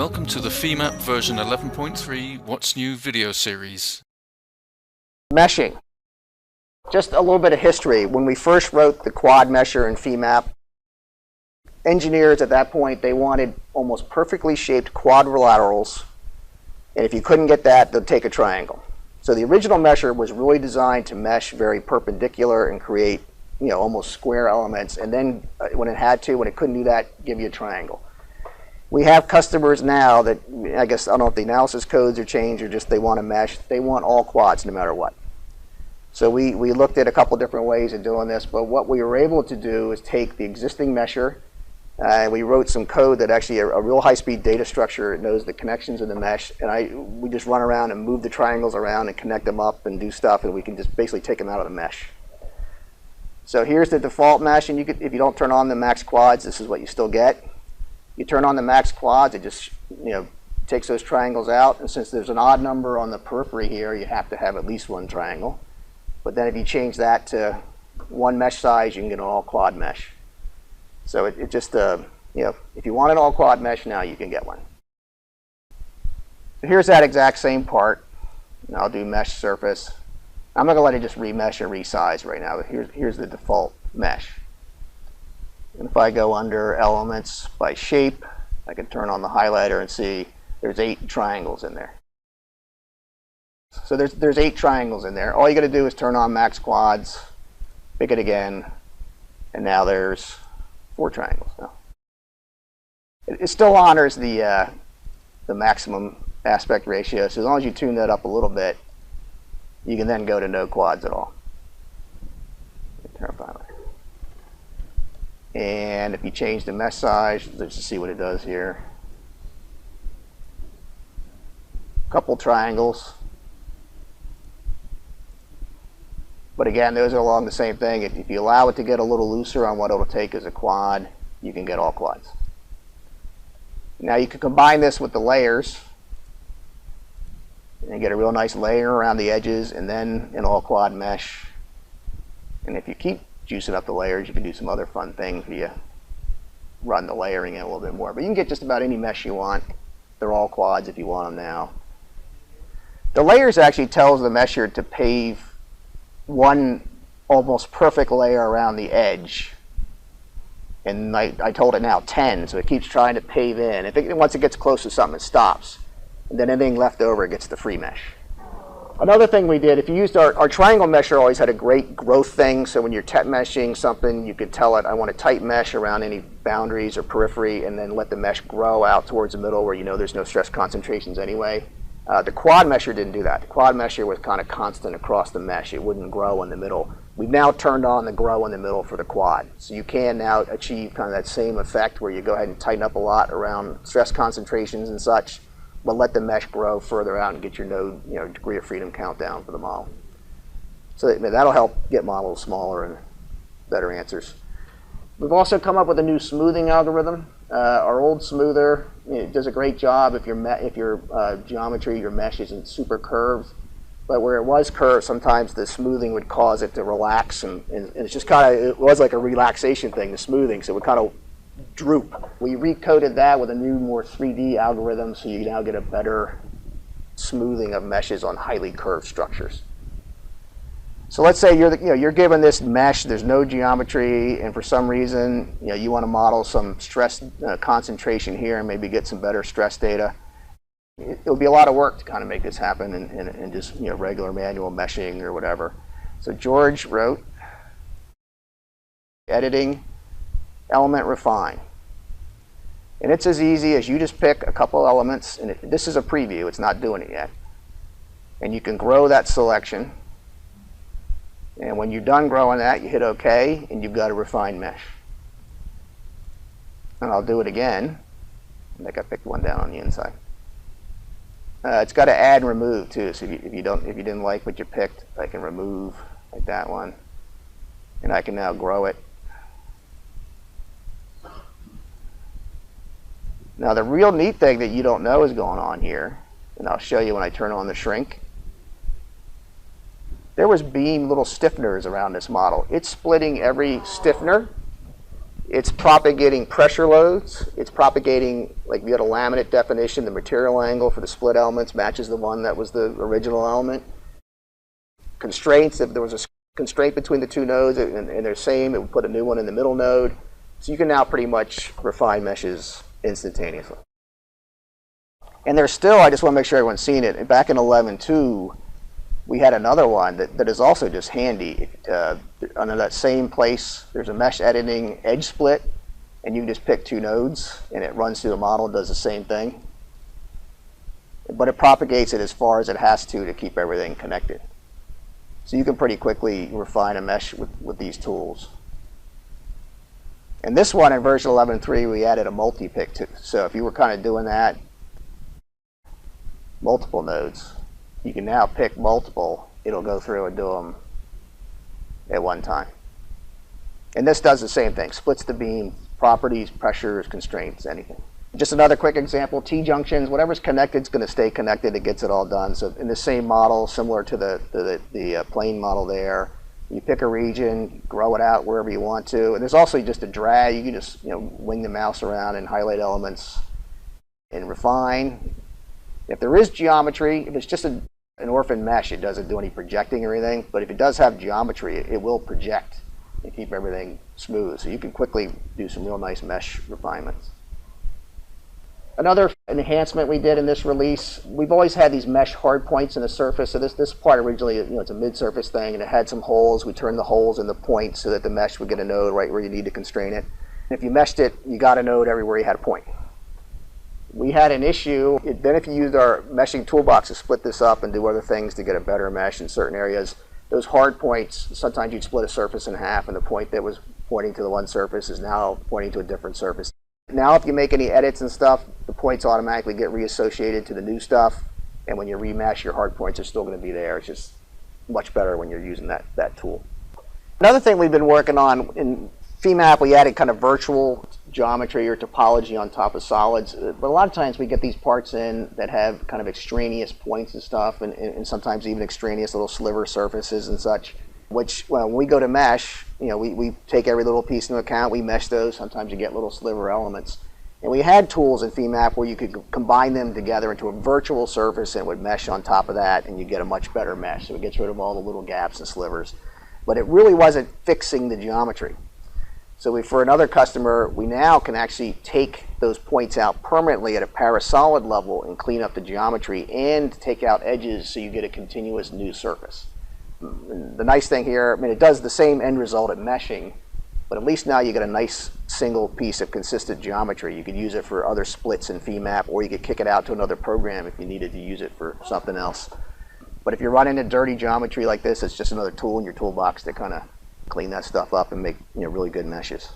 Welcome to the Femap version 11.3 What's New video series. Meshing. Just a little bit of history. When we first wrote the quad mesher in Femap, engineers at that point, they wanted almost perfectly shaped quadrilaterals, and if you couldn't get that, they'd take a triangle. So the original mesher was really designed to mesh very perpendicular and create, almost square elements, and then when it couldn't do that, give you a triangle. We have customers now that, I guess, I don't know if the analysis codes are changed or just they want to mesh. They want all quads no matter what. So we looked at a couple different ways of doing this, but what we were able to do is take the existing mesher, and we wrote some code that actually a real high-speed data structure. It knows the connections in the mesh, and we just run around and move the triangles around and connect them up and do stuff, and we can just basically take them out of the mesh. So here's the default mesh, and if you don't turn on the max quads, this is what you still get. You turn on the max quads, it just takes those triangles out, and since there's an odd number on the periphery here, you have to have at least one triangle. But then if you change that to one mesh size, you can get an all quad mesh. So it just if you want an all quad mesh now, you can get one. So here's that exact same part. And I'll do mesh surface. I'm not going to let it just remesh and resize right now. Here's the default mesh. And if I go under elements by shape, I can turn on the highlighter and see there's 8 triangles in there. So there's 8 triangles in there. All you got to do is turn on max quads, pick it again, and now there's 4 triangles. Now, it still honors the maximum aspect ratio. So as long as you tune that up a little bit, you can then go to no quads at all. Turn up the highlighter. And if you change the mesh size, let's just see what it does here. Couple triangles. But again, those are along the same thing. If you allow it to get a little looser on what it'll take as a quad, you can get all quads. Now you can combine this with the layers and get a real nice layer around the edges and then an all quad mesh. And if you keep juicing up the layers, you can do some other fun things if you run the layering in a little bit more. But you can get just about any mesh you want. They're all quads if you want them now. The layers actually tells the mesher to pave one almost perfect layer around the edge. And I told it now 10, so it keeps trying to pave in. Once it gets close to something, it stops. And then anything left over gets the free mesh. Another thing we did, if you used our triangle mesher, always had a great growth thing. So when you're meshing something, you could tell it, I want a tight mesh around any boundaries or periphery, and then let the mesh grow out towards the middle where there's no stress concentrations anyway. The quad mesher didn't do that. The quad mesher was kind of constant across the mesh. It wouldn't grow in the middle. We've now turned on the grow in the middle for the quad. So you can now achieve kind of that same effect where you go ahead and tighten up a lot around stress concentrations and such, but let the mesh grow further out and get your node, degree of freedom count down for the model. So that'll help get models smaller and better answers. We've also come up with a new smoothing algorithm. Our old smoother does a great job if your geometry, your mesh isn't super curved. But where it was curved, sometimes the smoothing would cause it to relax, and it's just it was like a relaxation thing, the smoothing, so it would kind of droop. We recoded that with a new, more 3D algorithm, so you now get a better smoothing of meshes on highly curved structures. So let's say you're given this mesh, there's no geometry, and for some reason you want to model some stress concentration here and maybe get some better stress data. It'll be a lot of work to kind of make this happen in just regular manual meshing or whatever. So George wrote editing element refine. And it's as easy as you just pick a couple elements, and this is a preview, it's not doing it yet. And you can grow that selection. And when you're done growing that, you hit OK, and you've got a refined mesh. And I'll do it again. I think I picked one down on the inside. It's got to add and remove too. So if you didn't like what you picked, I can remove like that one, and I can now grow it. Now the real neat thing that you don't know is going on here, and I'll show you when I turn on the shrink. There was beam little stiffeners around this model. It's splitting every stiffener It's propagating pressure loads. It's propagating, like you got a laminate definition, the material angle for the split elements matches the one that was the original element. Constraints, if there was a constraint between the two nodes and they're same, it would put a new one in the middle node. So you can now pretty much refine meshes instantaneously. And there's still, I just want to make sure everyone's seen it, back in 11.2, we had another one that is also just handy. Under that same place, there's a mesh editing edge split, and you can just pick two nodes, and it runs through the model and does the same thing. But it propagates it as far as it has to keep everything connected. So you can pretty quickly refine a mesh with these tools. And this one in version 11.3, we added a multi-pick too. So if you were kind of doing that, multiple nodes, you can now pick multiple. It'll go through and do them at one time. And this does the same thing, splits the beam, properties, pressures, constraints, anything. Just another quick example, T-junctions, whatever's connected is going to stay connected. It gets it all done. So in the same model, similar to the plane model there, you pick a region, grow it out wherever you want to. And there's also just a drag. You can just wing the mouse around and highlight elements and refine. If there is geometry, if it's just an orphan mesh, it doesn't do any projecting or anything. But if it does have geometry, it will project and keep everything smooth. So you can quickly do some real nice mesh refinements. Another enhancement we did in this release, we've always had these mesh hard points in the surface. So this part originally, it's a mid-surface thing, and it had some holes. We turned the holes into points so that the mesh would get a node right where you need to constrain it. And if you meshed it, you got a node everywhere you had a point. We had an issue. Then if you used our meshing toolbox to split this up and do other things to get a better mesh in certain areas, those hard points, sometimes you'd split a surface in half, and the point that was pointing to the one surface is now pointing to a different surface. Now if you make any edits and stuff, the points automatically get reassociated to the new stuff, and when you remesh, your hard points are still going to be there. It's just much better when you're using that tool. Another thing we've been working on in Femap, we added kind of virtual geometry or topology on top of solids, but a lot of times we get these parts in that have kind of extraneous points and stuff, and sometimes even extraneous little sliver surfaces and such, which when we go to mesh, we take every little piece into account, we mesh those. Sometimes you get little sliver elements. And we had tools in Femap where you could combine them together into a virtual surface and it would mesh on top of that, and you get a much better mesh. So it gets rid of all the little gaps and slivers. But it really wasn't fixing the geometry. So for another customer, we now can actually take those points out permanently at a parasolid level and clean up the geometry and take out edges so you get a continuous new surface. And the nice thing here, it does the same end result at meshing, but at least now you get a nice single piece of consistent geometry. You could use it for other splits in Femap, or you could kick it out to another program if you needed to use it for something else. But if you're running a dirty geometry like this, it's just another tool in your toolbox to kind of clean that stuff up and make really good meshes.